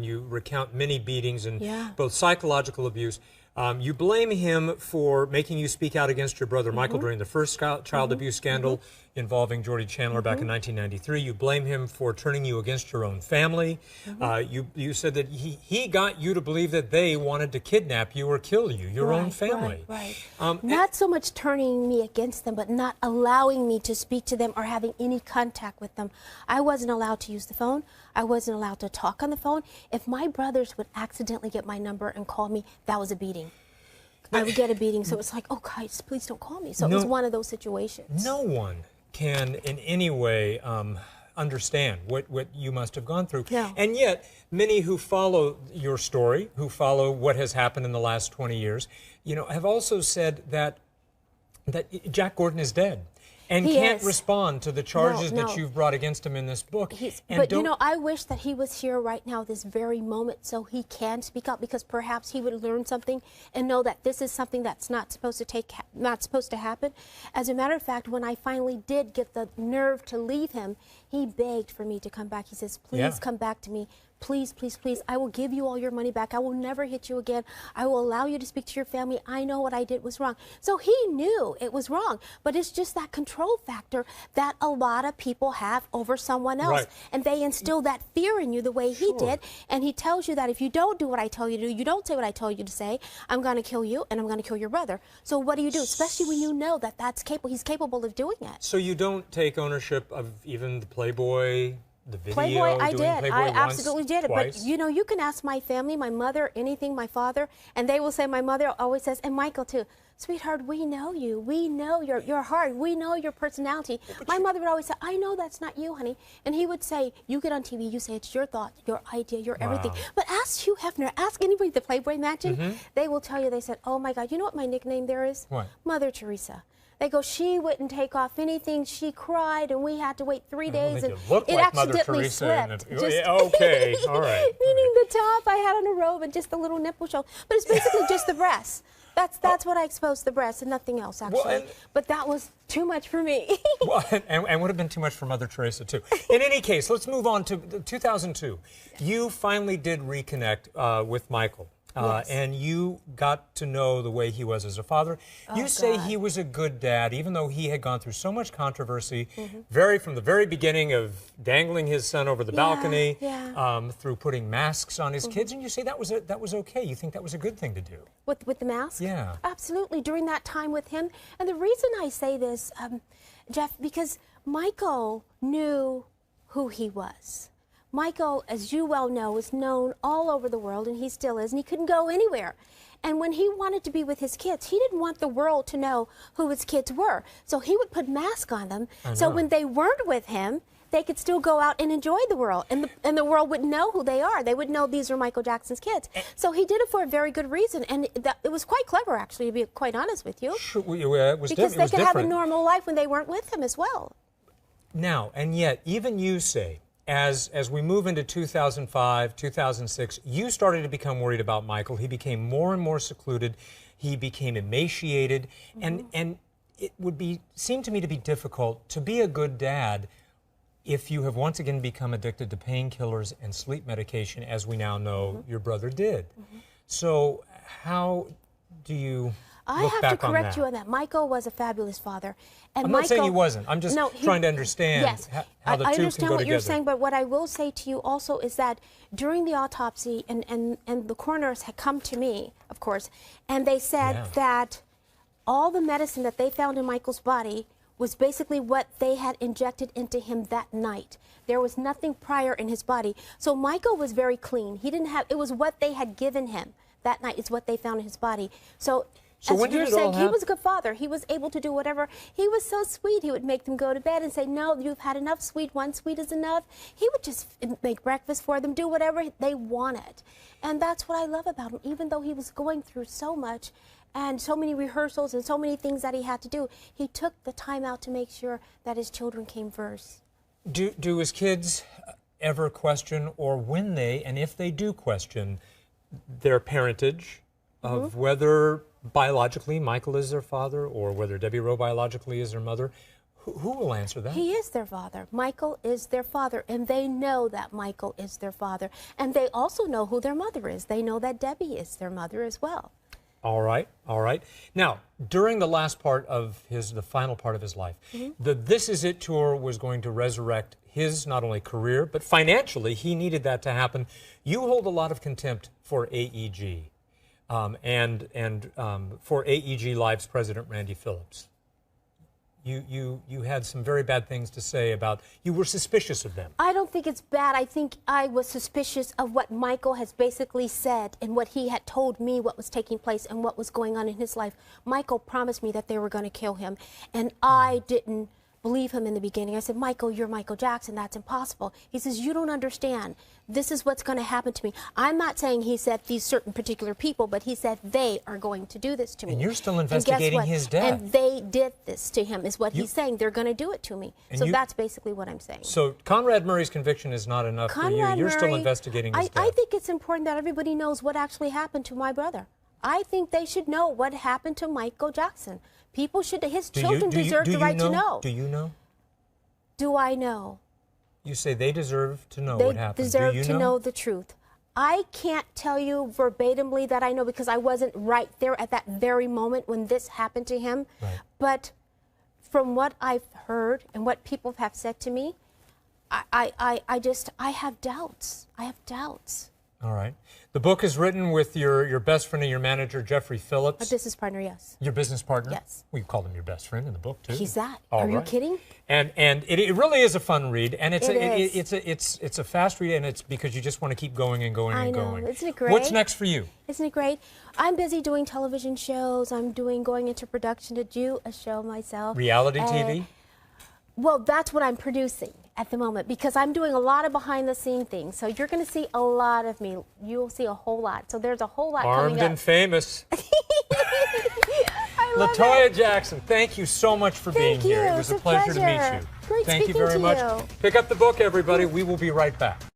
You recount many beatings and Yeah. both psychological abuse. You blame him for making you speak out against your brother Michael during the first child abuse scandal involving Jordy Chandler back in 1993. You blame him for turning you against your own family. You said that he got you to believe that they wanted to kidnap you or kill you, your own family. Right. Not so much turning me against them, but not allowing me to speak to them or having any contact with them. I wasn't allowed to use the phone. I wasn't allowed to talk on the phone. If my brothers would accidentally get my number and call me, that was a beating. I would get a beating, so it's like, oh, guys, please don't call me. So it was one of those situations. No one can in any way understand what you must have gone through. No. And yet, many who follow your story, who follow what has happened in the last 20 years, have also said that Jack Gordon is dead. And he can't is. respond to the charges No. that you've brought against him in this book. But I wish that he was here right now, this very moment, so he can speak out, because perhaps he would learn something and know that this is something that's not supposed to happen. As a matter of fact, when I finally did get the nerve to leave him, he begged for me to come back. He says, please come back to me. Please, please, please, I will give you all your money back. I will never hit you again. I will allow you to speak to your family. I know what I did was wrong. So he knew it was wrong, but it's just that control factor that a lot of people have over someone else. Right. And they instill that fear in you the way he did. And he tells you that if you don't do what I tell you to do, you don't say what I told you to say, I'm going to kill you and I'm going to kill your brother. So what do you do? Especially when you know that he's capable of doing it. So you don't take ownership of even the Playboy, the video? Playboy, I did. Playboy I once, absolutely did it. twice? But you can ask my family, my mother, anything, my father, and they will say, my mother always says, and Michael too, sweetheart, we know you. We know your heart. We know your personality. My mother would always say, I know that's not you, honey. And he would say, you get on TV, you say it's your thought, your idea, your everything. But ask Hugh Hefner, ask anybody at the Playboy Mansion, they will tell you, they said, oh my God, you know what my nickname there is? What? Mother Teresa. They go, she wouldn't take off anything. She cried, and we had to wait 3 days. And look it like Mother accidentally Teresa slipped. Okay, all right. Meaning the top, I had on a robe and just the little nipple show. But it's basically just the breasts. That's what I exposed, the breasts, and nothing else, actually. But that was too much for me. and would have been too much for Mother Teresa, too. In any case, let's move on to 2002. You finally did reconnect with Michael. And you got to know the way he was as a father. You say he was a good dad, even though he had gone through so much controversy, from the very beginning of dangling his son over the balcony, through putting masks on his kids, and you say that was okay. You think that was a good thing to do. With the mask? Yeah. Absolutely, during that time with him. And the reason I say this, Jeff, because Michael knew who he was. Michael, as you well know, is known all over the world, and he still is, and he couldn't go anywhere. And when he wanted to be with his kids, he didn't want the world to know who his kids were. So he would put masks on them, so when they weren't with him, they could still go out and enjoy the world, and the world would know who they are. They would know these are Michael Jackson's kids. So he did it for a very good reason, and it was quite clever, actually, to be quite honest with you. Sure, it was because they could have a normal life when they weren't with him as well. Now, and yet, even you say, as we move into 2005, 2006, you started to become worried about Michael. He became more and more secluded. He became emaciated. And it would seem to me to be difficult to be a good dad if you have once again become addicted to painkillers and sleep medication, as we now know your brother did. So how do you I have to correct you on that. Michael was a fabulous father. And I'm not saying he wasn't. I'm just trying to understand how the two can go together. I understand what you're saying, but what I will say to you also is that during the autopsy, and the coroners had come to me, of course, and they said that all the medicine that they found in Michael's body was basically what they had injected into him that night. There was nothing prior in his body. So Michael was very clean. He didn't have, it was what they had given him that night is what they found in his body. So as you're saying, he was a good father. He was able to do whatever. He was so sweet. He would make them go to bed and say, no, you've had enough sweet. One sweet is enough. He would just make breakfast for them, do whatever they wanted. And that's what I love about him. Even though he was going through so much and so many rehearsals and so many things that he had to do, he took the time out to make sure that his children came first. Do his kids ever question, or when they, and if they do question, their parentage of whether biologically Michael is their father or whether Debbie Rowe biologically is their mother? Who will answer that? He is their father. Michael is their father, and they know that Michael is their father. And they also know who their mother is. They know that Debbie is their mother as well. All right, all right. Now, during the last part of the final part of his life, the This Is It tour was going to resurrect his not only career, but financially, he needed that to happen. You hold a lot of contempt for AEG and for AEG Live's president, Randy Phillips. You had some very bad things to say about, you were suspicious of them. I don't think it's bad. I think I was suspicious of what Michael has basically said and what he had told me what was taking place and what was going on in his life. Michael promised me that they were going to kill him, and I didn't believe him in the beginning. I said, Michael, you're Michael Jackson. That's impossible. He says, you don't understand. This is what's going to happen to me. I'm not saying he said these certain particular people, but he said they are going to do this to me. And you're still investigating his death. And they did this to him, is what he's saying. They're going to do it to me. So that's basically what I'm saying. So Conrad Murray's conviction is not enough for you. You're still investigating his death. I think it's important that everybody knows what actually happened to my brother. I think they should know what happened to Michael Jackson. People should, his children deserve the right to know. Do you know? Do I know? You say they deserve to know what happened. They deserve to know the truth. I can't tell you verbatimly that I know because I wasn't right there at that very moment when this happened to him. Right. But from what I've heard and what people have said to me, I have doubts. I have doubts. All right. The book is written with your best friend and your manager, Jeffrey Phillips. My business partner, yes. Your business partner? Yes. We call him your best friend in the book, too. He's that. All Are you kidding? And it really is a fun read, and it's is. it's a fast read, and it's because you just want to keep going and going and going. I know. Isn't it great? What's next for you? Isn't it great? I'm busy doing television shows. I'm going into production to do a show myself. Reality TV? Well, that's what I'm producing at the moment because I'm doing a lot of behind-the-scene things. So you're going to see a lot of me. You'll see a whole lot. So there's a whole lot coming up. Armed and famous. I love Toya Jackson, thank you so much for being here. It was a pleasure to meet you. Great thank you speaking very to much. you. Pick up the book, everybody. We will be right back.